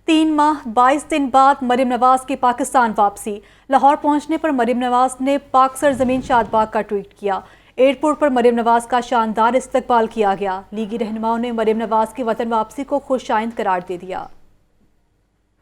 3 माह 22 दिन बाद मरियम नवाज की पाकिस्तान वापसी। लाहौर पहुंचने पर मरियम नवाज ने पाक सरजमीन शादबाग का ट्वीट किया। एयरपोर्ट पर मरियम नवाज का शानदार इस्तकबाल किया गया। लीगी रहनुमाओं ने मरियम नवाज की वतन वापसी को खुशाइंद करार दे दिया।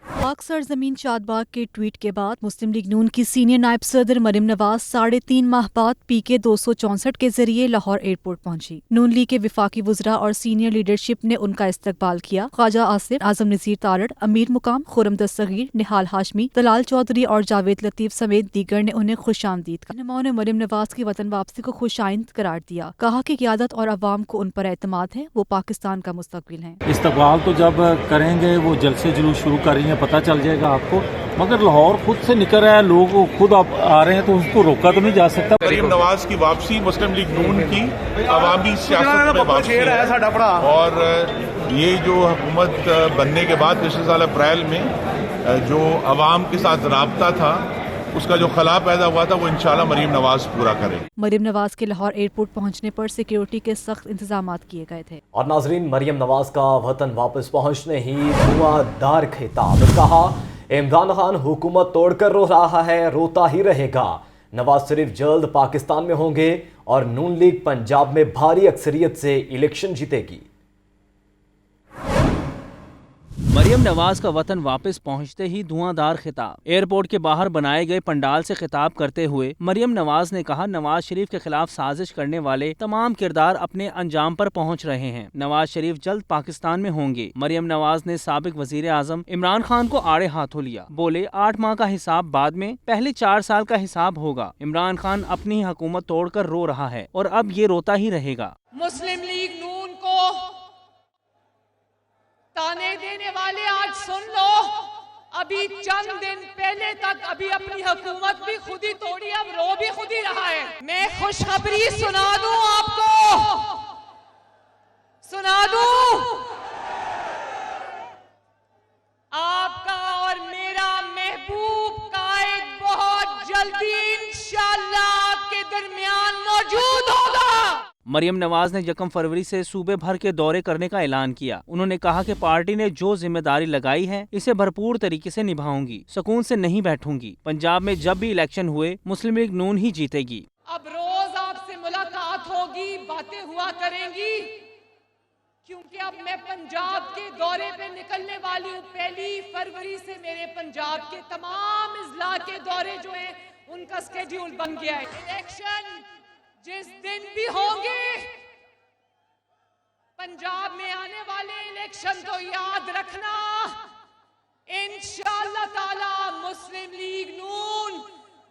पाक सरजमीन शादबाग के ट्वीट के बाद मुस्लिम लीग नून की सीनियर नायब सदर मरियम नवाज 3.5 माह बाद PK 264 के जरिए लाहौर एयरपोर्ट पहुंची। नून लीग के विफाकी वुज़रा और सीनियर लीडरशिप ने उनका इस्तकबाल किया। ख्वाजा आसिफ, आजम नज़ीर तारड़, अमीर मुकाम, खुर्रम दस्तगीर, निहाल हाशमी, दलाल चौधरी और जावेद लतीफ समेत दीगर ने उन्हें खुशामदीद कहा। रहनुमाओं ने मरियम नवाज की वतन वापसी को खुशाइंद करार दिया। कहा कि क़यादत और अवाम को उन पर एतमाद है, वो पाकिस्तान का मुस्तकबिल हैं। इस्तकबाल तो जब करेंगे वो जलसे जुलूस शुरू कर रही हैं, पता चल जाएगा आपको, मगर लाहौर खुद से निकल रहा है, लोग खुद आ रहे हैं तो उसको रोका तो नहीं जा सकता। मरियम नवाज की वापसी मुस्लिम लीग नून की अवामी सियासत में वापसी है और ये जो हुकूमत बनने के बाद पिछले साल अप्रैल में जो अवाम के साथ राब्ता था उसका जो खला पैदा हुआ था वो इंशाल्लाह मरियम नवाज पूरा करेगी। मरियम नवाज के लाहौर एयरपोर्ट पहुंचने पर सिक्योरिटी के सख्त इंतजाम किए गए थे। और नाजरीन, मरियम नवाज का वतन वापस पहुंचने ही धुआंधार खिताब। कहा, इमरान खान हुकूमत तोड़कर रो रहा है, रोता ही रहेगा। नवाज शरीफ जल्द पाकिस्तान में होंगे और नून लीग पंजाब में भारी अक्सरियत से इलेक्शन जीतेगी। मरियम नवाज का वतन वापस पहुंचते ही धुआंधार खिताब। एयरपोर्ट के बाहर बनाए गए पंडाल से खिताब करते हुए मरियम नवाज ने कहा, नवाज शरीफ के खिलाफ साजिश करने वाले तमाम किरदार अपने अंजाम पर पहुंच रहे हैं। नवाज शरीफ जल्द पाकिस्तान में होंगे। मरियम नवाज ने साबिक वजीर आजम इमरान खान को आड़े हाथों लिया। बोले, 8 माह का हिसाब बाद में, पहले 4 साल का हिसाब होगा। इमरान खान अपनी हुकूमत तोड़कर रो रहा है और अब ये रोता ही रहेगा। मुस्लिम लीग नून को ताने देने वाले आज सुन लो, अभी चंद दिन पहले तक अभी अपनी हुकूमत भी खुद ही तोड़ी, अब रो भी खुद ही रहा है। मैं खुशखबरी सुना दूं आपको, सुना दूं, आपका और मेरा महबूब कायद बहुत जल्दी इंशाअल्लाह आपके दरमियान मौजूद होगा। मरियम नवाज ने 1 फरवरी से सूबे भर के दौरे करने का ऐलान किया। उन्होंने कहा कि पार्टी ने जो जिम्मेदारी लगाई है इसे भरपूर तरीके से निभाऊंगी, सुकून से नहीं बैठूंगी। पंजाब में जब भी इलेक्शन हुए मुस्लिम लीग नून ही जीतेगी। अब रोज आपसे मुलाकात होगी, बातें हुआ करेंगी, क्योंकि अब मैं पंजाब के दौरे पे निकलने वाली हूँ। 1 फरवरी से मेरे पंजाब के तमाम इजला के दौरे जो है उनका स्केड्यूल बन गया है। इलेक्शन जिस दिन भी होंगे, पंजाब में आने वाले इलेक्शन तो याद रखना, इंशाअल्लाह ताला मुस्लिम लीग नून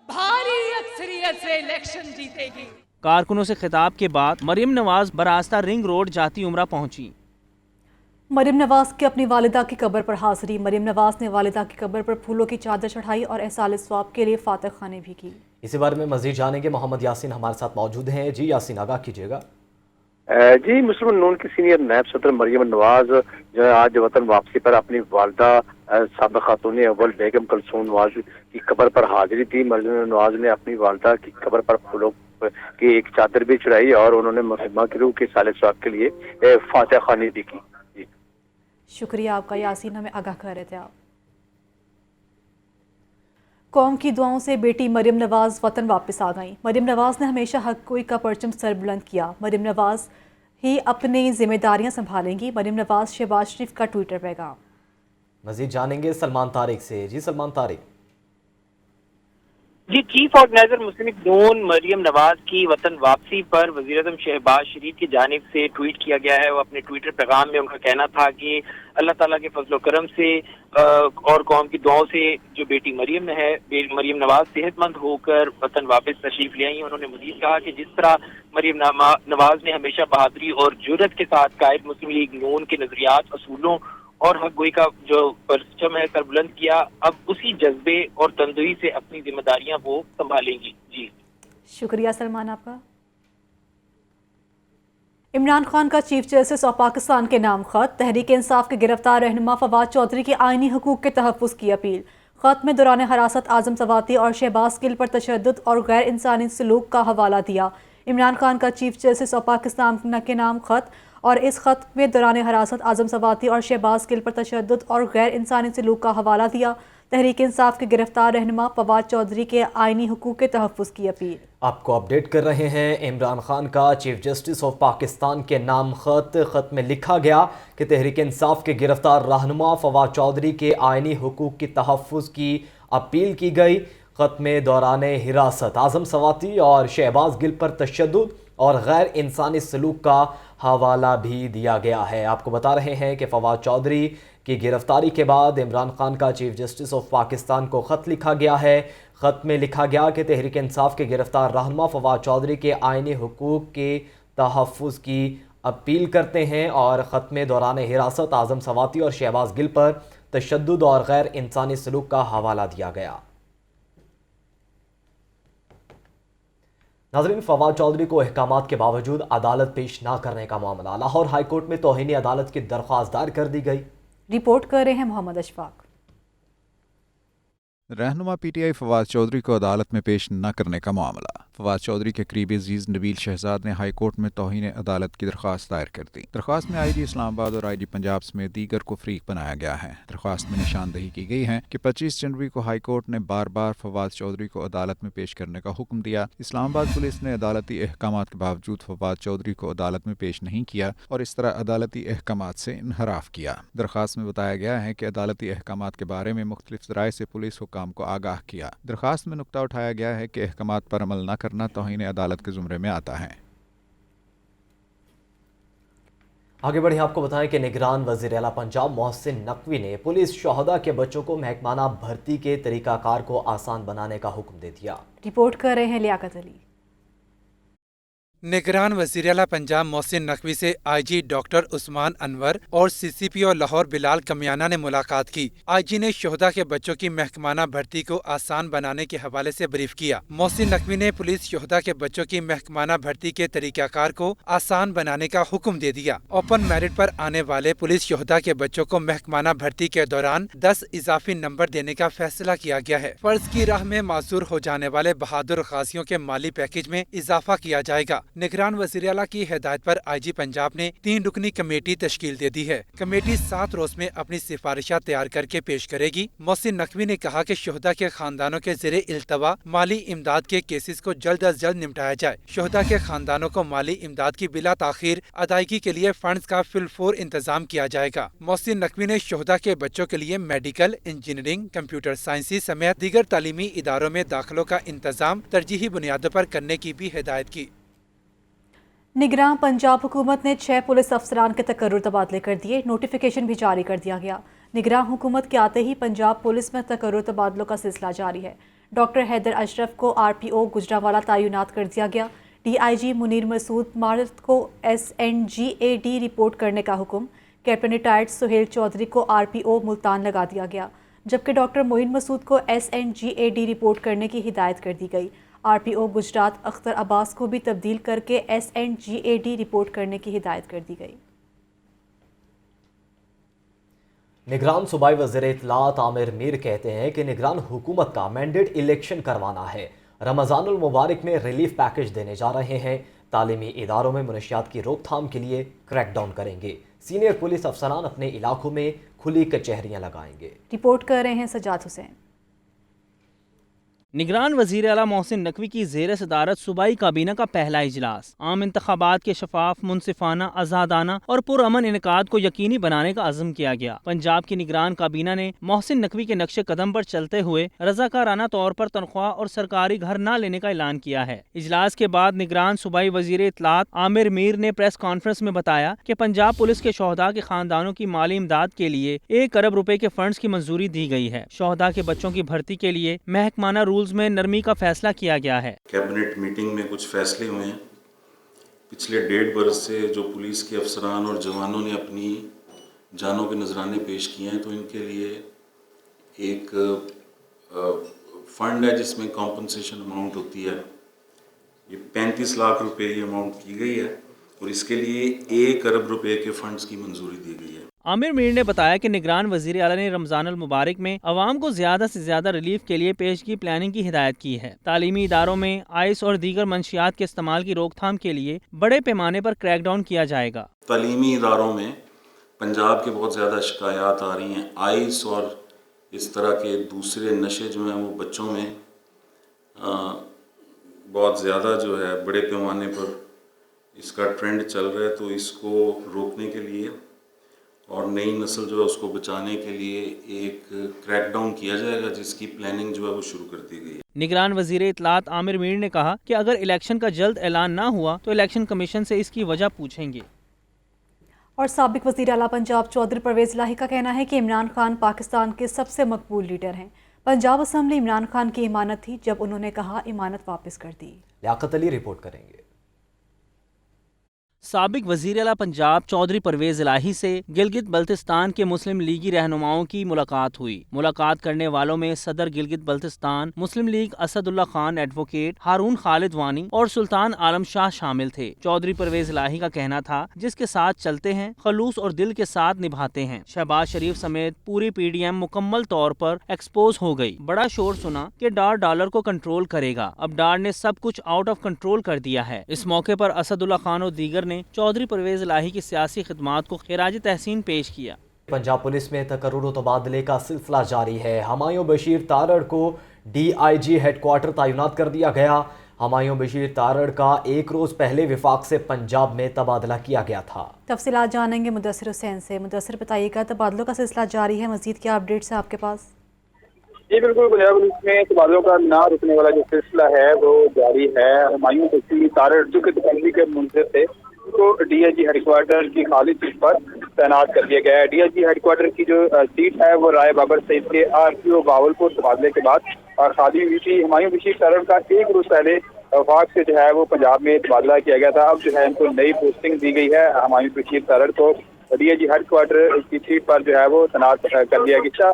भारी अक्सरियत से इलेक्शन जीतेगी। कारकुनों से खिताब के बाद मरियम नवाज बरास्ता रिंग रोड जाती उम्रा पहुंची। मरियम नवाज की अपनी वालिदा की कब्र पर हाजिरी। मरियम नवाज ने वालिदा की कब्र पर फूलों की चादर चढ़ाई और एहसाल स्वाब के लिए फातिह खाने भी की। इसी बारे में मजीद जानेंगे, मोहम्मद यासीन हमारे साथ मौजूद हैं। जी यासीन, आगाह कीजिएगा। जी, मुस्लिम नून की सीनियर नायब सदर मरियम नवाज जो है आज वतन वापसी पर अपनी वालदा साबिक़ खातून अव्वल बेगम कलसूम नवाज की कब्र पर हाजिरी दी। मरियम नवाज ने अपनी वालदा की कब्र पर फूलों की एक चादर भी चढ़ाई और उन्होंने मुसलमान की रूह के साले स्वाब के लिए फातिह खानी भी की। जी शुक्रिया आपका यासीन, हमें आगाह कर रहे थे आप। कौम की दुआओं से बेटी मरियम नवाज वतन वापस आ गईं। मरियम नवाज ने हमेशा हक कोई का परचम सर बुलंद किया। मरियम नवाज ही अपनी जिम्मेदारियां संभालेंगी। मरियम नवाज शहबाज शरीफ का ट्विटर पैगाम। मजीद जानेंगे सलमान तारिक से। जी सलमान तारिक। जी, चीफ ऑर्गेनाइजर मुस्लिम लीग नून मरियम नवाज की वतन वापसी पर वज़ीर आज़म शहबाज शरीफ की जानिब से ट्वीट किया गया है। वो अपने ट्विटर पैगाम में उनका कहना था कि अल्लाह ताला के फजल करम से और कौम की दुआओं से जो बेटी मरियम है, मरियम नवाज सेहतमंद होकर वतन वापस तशरीफ ले आई। उन्होंने मज़ीद कहा कि जिस तरह मरियम नवाज ने हमेशा बहादुरी और जुर्रत के साथ कायद मुस्लिम लीग नून के नजरियात, असूलों और हक गोई का जो परचम है सर बुलंद किया, अब उसी जज्बे और तंदुई से अपनी जिम्मेदारियां वो संभालेंगी। जी शुक्रिया सलमान आपका। इमरान खान का चीफ जस्टिस और पाकिस्तान के नाम खत। तहरीक इंसाफ के गिरफ्तार रहनुमा फवाद चौधरी की आईनी हकूक के तहफ़्फ़ुज़ की अपील। खत में दौरान हरासत आजम सवाती और शहबाज गिल पर तशद्दुद और गैर इंसानी सलूक का हवाला दिया। इमरान खान का चीफ जस्टिस और पाकिस्तान के नाम खत اور اس خط میں دوران حراست اعظم سواتی اور شہباز گل پر تشدد اور غیر انسانی سلوک کا حوالہ دیا۔ تحریک انصاف کے گرفتار رہنما فواد چودھری کے آئینی حقوق کے تحفظ کی اپیل۔ آپ کو اپڈیٹ کر رہے ہیں۔ عمران خان کا چیف جسٹس آف پاکستان کے نام خط میں لکھا گیا کہ تحریک انصاف کے گرفتار رہنما فواد چودھری کے آئینی حقوق کی تحفظ کی اپیل کی گئی۔ خط میں دوران حراست اعظم سواتی اور شہباز گل پر تشدد اور غیر انسانی سلوک کا حوالہ بھی دیا گیا ہے۔ آپ کو بتا رہے ہیں کہ فواد چودھری کی گرفتاری کے بعد عمران خان کا چیف جسٹس آف پاکستان کو خط لکھا گیا ہے۔ خط میں لکھا گیا کہ تحریک انصاف کے گرفتار رہنما فواد چودھری کے آئینی حقوق کے تحفظ کی اپیل کرتے ہیں، اور خط میں دوران حراست اعظم سواتی اور شہباز گل پر تشدد اور غیر انسانی سلوک کا حوالہ دیا گیا۔ ناظرین، فواد چودھری کو احکامات کے باوجود عدالت پیش نہ کرنے کا معاملہ لاہور ہائی کورٹ میں توہین عدالت کی درخواست دائر کر دی گئی۔ رپورٹ کر رہے ہیں محمد اشفاق۔ رہنما P T I Fawad Chaudhry کو عدالت میں پیش نہ کرنے کا معاملہ۔ فواد چودھری کے قریبی عزیز نبیل شہزاد نے ہائی کورٹ میں توہین عدالت کی درخواست دائر کر دی۔ درخواست میں آئی جی اسلام آباد اور آئی جی پنجاب سمیت دیگر کو فریق بنایا گیا ہے۔ درخواست میں نشاندہی کی گئی ہے کہ 25 جنوری کو ہائی کورٹ نے بار بار فواد چودھری کو عدالت میں پیش کرنے کا حکم دیا۔ اسلام آباد پولیس نے عدالتی احکامات کے باوجود فواد چودھری کو عدالت میں پیش نہیں کیا اور اس طرح عدالتی احکامات سے انحراف کیا۔ درخواست میں بتایا گیا ہے کہ عدالتی احکامات کے بارے میں مختلف ذرائع سے پولیس حکام کو آگاہ کیا۔ درخواست میں نقطہ اٹھایا گیا ہے کہ احکامات پر عمل نہ کرنا توہین عدالت کے زمرے میں آتا ہے۔ آگے بڑھیں، آپ کو بتائیں کہ نگران وزیر اعلیٰ پنجاب محسن نقوی نے پولیس شہداء کے بچوں کو محکمانہ بھرتی کے طریقہ کار کو آسان بنانے کا حکم دے دیا۔ رپورٹ کر رہے ہیں لیاقت علی۔ نگران وزیر اعلیٰ پنجاب محسن نقوی سے آئی جی ڈاکٹر عثمان انور اور سی سی پی او لاہور بلال کمیانہ نے ملاقات کی۔ آئی جی نے شہداء کے بچوں کی محکمانہ بھرتی کو آسان بنانے کے حوالے سے بریف کیا۔ محسن نقوی نے پولیس شہداء کے بچوں کی محکمانہ بھرتی کے طریقہ کار کو آسان بنانے کا حکم دے دیا۔ اوپن میرٹ پر آنے والے پولیس شہداء کے بچوں کو محکمانہ بھرتی کے دوران 10 اضافی نمبر دینے کا فیصلہ کیا گیا ہے۔ فرض کی راہ میں معذور ہو جانے والے بہادر غازیوں کے مالی پیکج میں اضافہ کیا جائے گا۔ نگران وزیر اعلیٰ کی ہدایت پر آئی جی پنجاب نے 3 رکنی کمیٹی تشکیل دے دی ہے۔ کمیٹی 7 روز میں اپنی سفارشات تیار کر کے پیش کرے گی۔ محسن نقوی نے کہا کہ شہداء کے خاندانوں کے زیر التوا مالی امداد کے کیسز کو جلد از جلد نمٹایا جائے۔ شہداء کے خاندانوں کو مالی امداد کی بلا تاخیر ادائیگی کے لیے فنڈز کا فی الفور انتظام کیا جائے گا۔ محسن نقوی نے شہداء کے بچوں کے لیے میڈیکل، انجینئرنگ، کمپیوٹر سائنسی سمیت دیگر تعلیمی اداروں میں داخلوں کا انتظام ترجیحی بنیادوں پر کرنے کی بھی ہدایت کی۔ نگراں پنجاب حکومت نے 6 پولیس افسران کے تقرر تبادلے کر دیے۔ نوٹیفیکیشن بھی جاری کر دیا گیا۔ نگراں حکومت کے آتے ہی پنجاب پولیس میں تقرر تبادلوں کا سلسلہ جاری ہے۔ ڈاکٹر حیدر اشرف کو آر پی او گجرانوالہ تعینات کر دیا گیا۔ ڈی آئی جی منیر مسعود مارت کو ایس این جی اے ڈی رپورٹ کرنے کا حکم۔ کیپٹن ریٹائرڈ سہیل چودھری کو آر پی او ملتان لگا دیا گیا، جبکہ ڈاکٹر معین مسعود کو ایس این جی اے ڈی رپورٹ کرنے کی ہدایت کر دی گئی۔ آر پی او گجرات اختر عباس کو بھی تبدیل کر کے ایس این جی اے ڈی رپورٹ کرنے کی ہدایت کر دی گئی۔ نگران صوبائی وزیر اطلاعات عامر میر کہتے ہیں کہ نگران حکومت کا مینڈیٹ الیکشن کروانا ہے۔ رمضان المبارک میں ریلیف پیکج دینے جا رہے ہیں۔ تعلیمی اداروں میں منشیات کی روک تھام کے لیے کریک ڈاؤن کریں گے۔ سینئر پولیس افسران اپنے علاقوں میں کھلی کچہریاں لگائیں گے۔ رپورٹ کر رہے ہیں سجاد حسین۔ نگران وزیر اعلیٰ محسن نقوی کی زیر صدارت صوبائی کابینہ کا پہلا اجلاس عام انتخابات کے شفاف، منصفانہ، آزادانہ اور پرامن انعقاد کو یقینی بنانے کا عزم کیا گیا۔ پنجاب کی نگران کابینہ نے محسن نقوی کے نقش قدم پر چلتے ہوئے رضاکارانہ طور پر تنخواہ اور سرکاری گھر نہ لینے کا اعلان کیا ہے۔ اجلاس کے بعد نگران صوبائی وزیر اطلاعات عامر میر نے پریس کانفرنس میں بتایا کہ پنجاب پولیس کے شہداء کے خاندانوں کی مالی امداد کے لیے 1 ارب روپے کے فنڈز کی منظوری دی گئی ہے۔ شہداء کے بچوں کی بھرتی کے لیے محکمانہ رولز میں نرمی کا فیصلہ کیا گیا ہے۔ کیبنٹ میٹنگ میں کچھ فیصلے ہوئے ہیں۔ پچھلے 1.5 برس سے جو پولیس کے افسران اور جوانوں نے اپنی جانوں کے نذرانے پیش کیے ہیں، تو ان کے لیے ایک فنڈ ہے جس میں کمپنسیشن اماؤنٹ ہوتی ہے۔ یہ 35 لاکھ روپے یہ اماؤنٹ کی گئی ہے اور اس کے لیے 1 ارب روپے کے فنڈز کی منظوری دی گئی ہے۔ आमिर मीर ने बताया कि निगरान वजीर आला ने रमजान अल मुबारक में अवाम को ज्यादा से ज्यादा रिलीफ के लिए पेशगी प्लानिंग की हिदायत की है। तालीमी इदारों में आइस और दीगर मंशियात के इस्तेमाल की रोकथाम के लिए बड़े पैमाने पर क्रैकडाउन किया जाएगा। तालीमी इदारों में पंजाब के बहुत ज़्यादा शिकायत आ रही हैं, आइस और इस तरह के दूसरे नशे जो हैं वो बच्चों में बहुत ज़्यादा जो है बड़े पैमाने पर इसका ट्रेंड चल रहा है। तो इसको रोकने के लिए और नई नस्ल जो है उसको बचाने के लिए एक क्रैकडाउन किया जाएगा, जिसकी प्लानिंग जो है वो शुरू कर दी गई है। निगरान वजीर इत्तलात आमिर मीर ने कहा कि अगर इलेक्शन का जल्द ऐलान ना हुआ तो इलेक्शन कमीशन से इसकी वजह पूछेंगे। और साबिक वज़ीर आला पंजाब चौधरी परवेज़ इलाही का कहना है कि इमरान खान पाकिस्तान के सबसे मकबूल लीडर हैं। पंजाब असम्बली इमरान खान की इमानत थी, जब उन्होंने कहा इमानत वापस कर दी। लियाकत अली रिपोर्ट करेंगे। साबिक वज़ीर आला पंजाब चौधरी परवेज़ इलाही से गिलगित बल्तिस्तान के मुस्लिम लीगी रहनुमाओं की मुलाकात हुई। मुलाकात करने वालों में सदर गिलगित बल्तिस्तान मुस्लिम लीग असदुल्ला खान एडवोकेट, हारून खालिद वानी और सुल्तान आलम शाह शामिल थे। चौधरी परवेज़ इलाही का कहना था, जिसके साथ चलते हैं खलूस और दिल के साथ निभाते हैं। शहबाज शरीफ समेत पूरी PDM मुकम्मल तौर पर एक्सपोज हो गई। बड़ा शोर सुना कि डार डॉलर को कंट्रोल करेगा। अब डार ने सब कुछ आउट ऑफ कंट्रोल कर दिया है। इस मौके पर असदुल्ला खान और दीगर ने चौधरी परवेज़ इलाही की सियासी खिदमात को खिराज तहसीन पेश किया। पंजाब पुलिस में तकर्रुर तबादले का सिलसिला जारी है। हमायूं बशीर तारड़ को DIG हेडक्वार्टर तैनात कर दिया गया। हमायूं बशीर तारड़ का एक रोज पहले विफाक से पंजाब में तबादला किया गया था। तफसीलात जानेंगे मुदस्सिर हुसैन से। मुदस्सिर, बताइएगा, तबादलों का सिलसिला जारी है, मजीद क्या अपडेट्स हैं आपके पास? जी बिल्कुल, पंजाब पुलिस में तबादलों का ना रुकने वाला जो सिलसिला है वो जारी है। हमायूं बशीर तारड़ जो कि तकल्ली के मुंसर थे, उनको DIG हेडक्वार्टर की खाली सीट पर तैनात कर दिया गया है। DIG हेडक्वार्टर की जो सीट है वो राय बाबर सईद के RPO बावलपुर तबादले के बाद खाली हुई थी। हमायूं बशीर तारड़ का एक रोज पहले वफाक से जो है वो पंजाब में तबादला किया गया था। अब जो है इनको नई पोस्टिंग दी गई है। हमायूं बशीर तारड़ को DIG हेडक्वार्टर की सीट पर जो है वो तैनात कर दिया गया।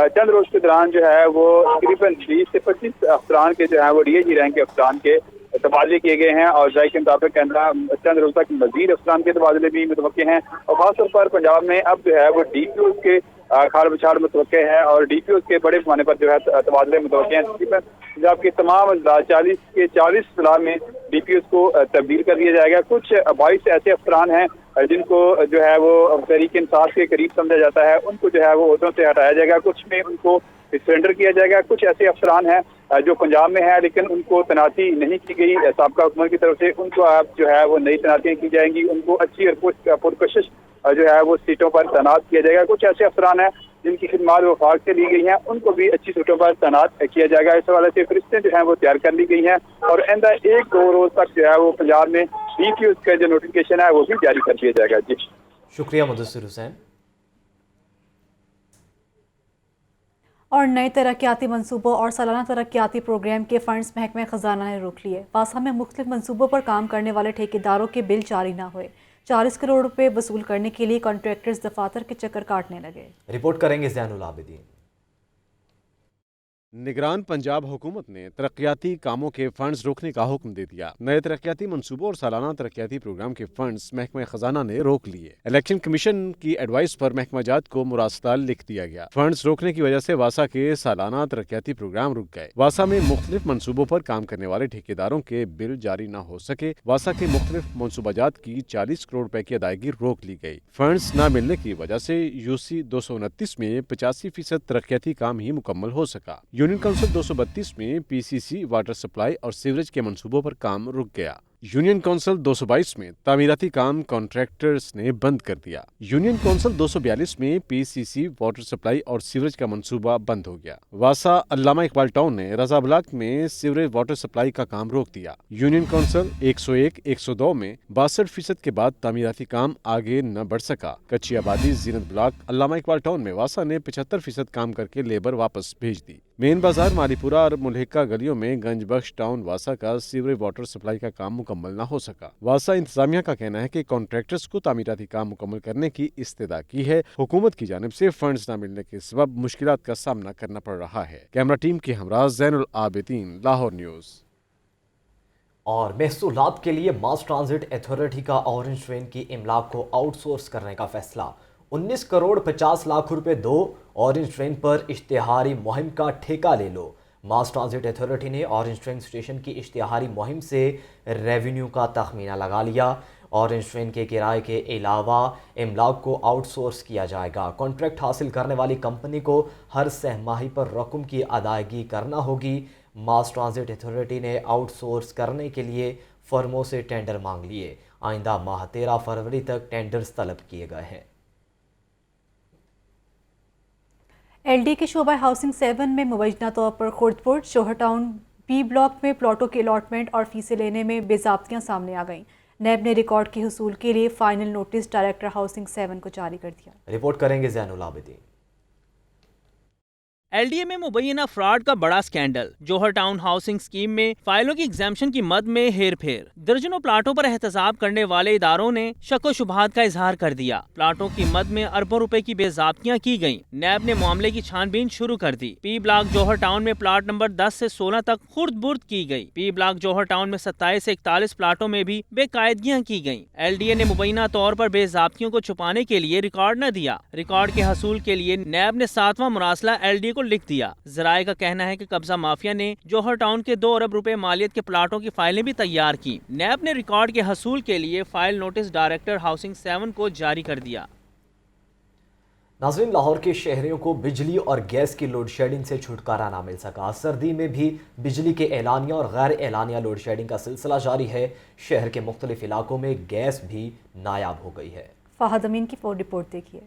चंद रोज के दौरान जो है वो तकरीबन 20 से 25 अफसरान के जो है वो DIG रैंक के अफसरान के तबादले किए गए हैं और जायके के मुताबिक चंद रोज तक मजीद अफसरान के तबादले भी मुतवक्के हैं। और खासतौर पर पंजाब में अब जो है वो DPOs के खाड़ बछाड़ मुतवक्के है और DPOs के बड़े पैमाने पर जो है तबादले मुतवक्के हैं। तकरीबन पंजाब के तमाम 40 के 40 जिला में DPOs को तब्दील कर दिया जाएगा। कुछ 22 ऐसे अफसरान हैं जिनको जो है वो तहरीक इंसाफ के करीब समझा जाता है, उनको जो है वो ओहदों से हटाया जाएगा। कुछ में उनको सरेंडर किया जाएगा। कुछ ऐसे अफसरान हैं जो पंजाब में है लेकिन उनको तैनाती नहीं की गई साबका हुकूमत की तरफ से, उनको अब जो है वो नई तैनातियाँ की जाएंगी। उनको अच्छी और पुरकशिश जो है वो सीटों पर तैनात किया जाएगा। कुछ ऐसे अफसरान हैं जिनकी खिदमात वफाक से ली गई हैं, उनको भी अच्छी सीटों पर तैनात किया जाएगा। इस हवाले से फरिश्तें जो हैं वो तैयार कर ली गई हैं और आइंदा 1-2 रोज तक जो है वो पंजाब में DPOs का जो नोटिफिकेशन है वो भी जारी कर दिया जाएगा। जी शुक्रिया मुदस्सिर हुसैन। और नए तरक्याती मंसूबों और सालाना तरक्याती प्रोग्राम के फंड्स महकमे खजाना ने रोक लिए। वासा में मुख्तलिफ मंसूबों पर काम करने वाले ठेकेदारों के बिल जारी न हुए। 40 करोड़ रुपए वसूल करने के लिए कॉन्ट्रैक्टर्स दफातर के चक्कर काटने लगे। रिपोर्ट करेंगे ज़ैनुल आबिदीन। निगरान पंजाब हुकूमत ने तरक्याती कामों के फंड्स रोकने का हुक्म दे दिया। नए तरक्याती मंसूबों और सालाना तरक्याती प्रोग्राम के फंड्स महकमा खजाना ने रोक लिए। इलेक्शन कमीशन की एडवाइस पर महकमा जात को मुरासला लिख दिया गया। फंड्स रोकने की वजह से वासा के सालाना तरक्याती प्रोग्राम रुक गए। वासा में मुख्तलिफ मंसूबों पर काम करने वाले ठेकेदारों के बिल जारी न हो सके। वासा के मुख्तलिफ मंसूबाजात की 40 करोड़ रुपए की अदायगी रोक ली गई। फंड्स न मिलने की वजह से UC 229 में 85% तरक्याती काम ही मुकम्मल हो सका। यूनियन काउंसिल 232 में PCC वाटर सप्लाई और सीवरेज के मंसूबों पर काम रुक गया। यूनियन काउंसिल 222 में तामीराती काम कॉन्ट्रैक्टर्स ने बंद कर दिया। यूनियन काउंसिल 242 में PCC वाटर सप्लाई और सीवरेज का मंसूबा बंद हो गया। वासा अल्लामा इकबाल टाउन ने रजा ब्लॉक में सीवरेज वाटर सप्लाई का काम रोक दिया। यूनियन काउंसिल 101-102 में 62% के बाद तामीराती काम आगे न बढ़ सका। कच्ची आबादी जीनत ब्लॉक अल्लामा इकबाल टाउन में वासा ने 75% काम करके लेबर वापस भेज दी। मेन बाजार मालीपुरा और मुल्हिका गलियों में गंज बख्श टाउन वासा का सीवरेज वाटर सप्लाई का काम मुकम्मल न हो सका। वासा इंतजामिया का कहना है कि कॉन्ट्रैक्टर्स को तामीराती काम मुकम्मल करने की इस्तदा की है। हुकूमत की जानिब से फंड्स न मिलने के सबब मुश्किलात का सामना करना पड़ रहा है। कैमरा टीम के हमरा ज़ैनुल आबिदीन, लाहौर न्यूज़। और महसूलात के लिए मास ट्रांजिट अथॉरिटी का ऑरेंज ट्रेन की इमलाक को आउटसोर्स करने का फैसला। 19 करोड़ 50 लाख रुपए दो, ऑरेंज ट्रेन पर इश्तिहारी मुहिम का ठेका ले लो। मास ट्रांजिट अथॉरिटी ने ऑरेंज ट्रेन स्टेशन की इश्तिहारी मुहिम से रेवेन्यू का तखमीना लगा लिया। ऑरेंज ट्रेन के किराए के अलावा इमलाक को आउटसोर्स किया जाएगा। कॉन्ट्रैक्ट हासिल करने वाली कंपनी को हर सहमाही पर रकम की अदायगी करना होगी। मास ट्रांजिट अथॉरिटी ने आउटसोर्स करने के लिए फर्मों से टेंडर मांग लिए। आइंदा माह 13 फरवरी तक टेंडर्स तलब किए गए हैं। एलडी के शोबा हाउसिंग 7 में मुवज्जना तौर पर खुर्दपुर शोहर टाउन बी ब्लॉक में प्लॉटों के अलॉटमेंट और फीसें लेने में बेज़ाब्तियां सामने आ गईं। नैब ने रिकॉर्ड के हुसूल के लिए फाइनल नोटिस डायरेक्टर हाउसिंग 7 को जारी कर दिया। रिपोर्ट करेंगे ज़ैनुल आबिदीन। एलडीए में मुबैना फ्रॉड का बड़ा स्कैंडल। जौहर टाउन हाउसिंग स्कीम में फाइलों की एग्जाम्पशन की मद में हेर फेर। दर्जनों प्लाटों पर एहतसाब करने वाले इदारों ने शक व शुबहात का इजहार कर दिया। प्लाटों की मद में अरबों रुपए की बेज़ाब्तियां की गईं। नैब ने मामले की छानबीन शुरू कर दी। पी ब्लॉक जौहर टाउन में प्लाट नंबर 10 से 16 तक खुर्द बुर्द की गई। पी ब्लॉक जौहर टाउन में 27 से 41 प्लाटों में भी बेकायदगियां की गईं। एलडीए ने मुबैना तौर पर बेज़ाब्तियों को छुपाने के लिए रिकॉर्ड न दिया। रिकॉर्ड के हसूल के लिए नैब ने 7वां मुरासला एलडीए को लिख दिया। ज़राए का कहना है कि कब्जा माफिया ने जौहर टाउन के 2 अरब रुपए मालियत के प्लाटों की फाइलें भी तैयार की। नैब ने रिकॉर्ड के हसूल के लिए फाइल नोटिस डायरेक्टर हाउसिंग 7 को जारी कर दिया। नाज़रीन, लाहौर के शहरियों को बिजली और गैस की लोड शेडिंग से छुटकारा ना मिल सका। सर्दी में भी बिजली के एलानिया और गैर एलानिया लोड शेडिंग का सिलसिला जारी है। शहर के मुख्तलिफ इलाकों में गैस भी नायाब हो गई है। फहद अमीन की रिपोर्ट देखिए।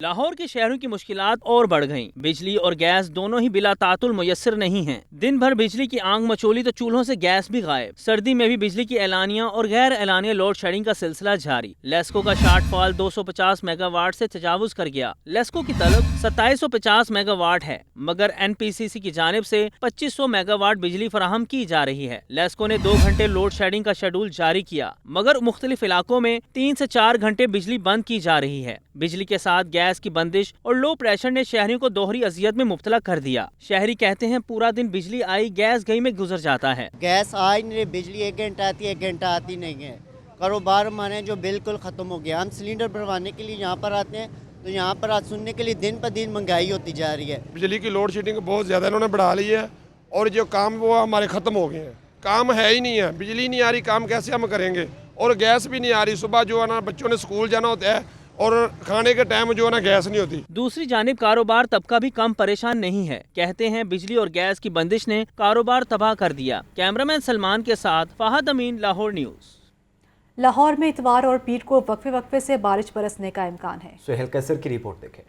लाहौर के शहरों की मुश्किलात और बढ़ गईं। बिजली और गैस दोनों ही बिला तातुल मुयस्सर नहीं हैं। दिन भर बिजली की आंख मचोली तो चूल्हों से गैस भी गायब। सर्दी में भी बिजली की एलानिया और गैर एलानिया लोड शेडिंग का सिलसिला जारी। लेस्को का शार्टफॉल 250 मेगावाट से तजावुज कर गया। लेस्को की तलब 2750 मेगावाट है, मगर एनपीसीसी की जानिब से 2500 मेगावाट बिजली फराहम की जा रही है। लेस्को ने 2 घंटे लोड शेडिंग का शेड्यूल जारी किया, मगर मुख्तलिफ इलाकों में 3 से 4 घंटे बिजली बंद की जा रही है। बिजली के साथ गैस की बंदिश और लो प्रेशर ने शहरियों को दोहरी अजियत में मुब्तला कर दिया। शहरी कहते हैं पूरा दिन बिजली आई गैस गई में गुजर जाता है। गैस आई नहीं, बिजली 1 घंटा आती है, 1 घंटा आती नहीं है। कारोबार हमारे जो बिल्कुल ख़त्म हो गया। हम सिलेंडर भरवाने के लिए यहाँ पर आते हैं तो यहाँ पर आज सुनने के लिए दिन पर दिन महंगाई होती जा रही है। बिजली की लोड शेडिंग बहुत ज़्यादा इन्होंने बढ़ा ली है और जो काम वो हमारे ख़त्म हो गए हैं। काम है ही नहीं है, बिजली नहीं आ रही, काम कैसे हम करेंगे? और गैस भी नहीं आ रही। सुबह जो है ना बच्चों ने स्कूल जाना होता है और खाने के टाइम जो है ना गैस नहीं होती। दूसरी जानिब कारोबार तबका भी कम परेशान नहीं है। कहते हैं बिजली और गैस की बंदिश ने कारोबार तबाह कर दिया। कैमरामैन सलमान के साथ फहद अमीन, लाहौर न्यूज़। लाहौर में इतवार और पीर को वक्फे से बारिश बरसने का इम्कान है। सुहेल कैसर की रिपोर्ट देखें।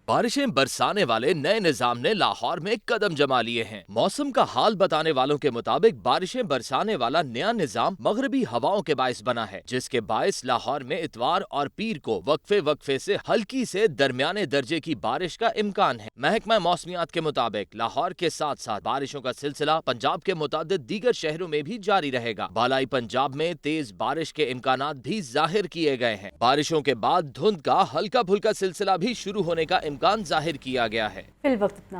बारिशें बरसाने वाले नए निजाम ने लाहौर में कदम जमा लिए हैं। मौसम का हाल बताने वालों के मुताबिक बारिशें बरसाने वाला नया निजाम मगरबी हवाओं के बायस बना है, जिसके बायस लाहौर में इतवार और पीर को वक्फे से हल्की से दरमियाने दर्जे की बारिश का इम्कान है। महकमा मौसमियात के मुताबिक लाहौर के साथ साथ बारिशों का सिलसिला पंजाब के मुतादिद दीगर शहरों में भी जारी रहेगा। बालाई पंजाब में तेज बारिश के इम्कानात भी जाहिर किए गए हैं। बारिशों के बाद धुंध का हल्का फुल्का सिलसिला भी शुरू होने का इम्कान जाहिर किया गया है। फिल वक्त इतना है।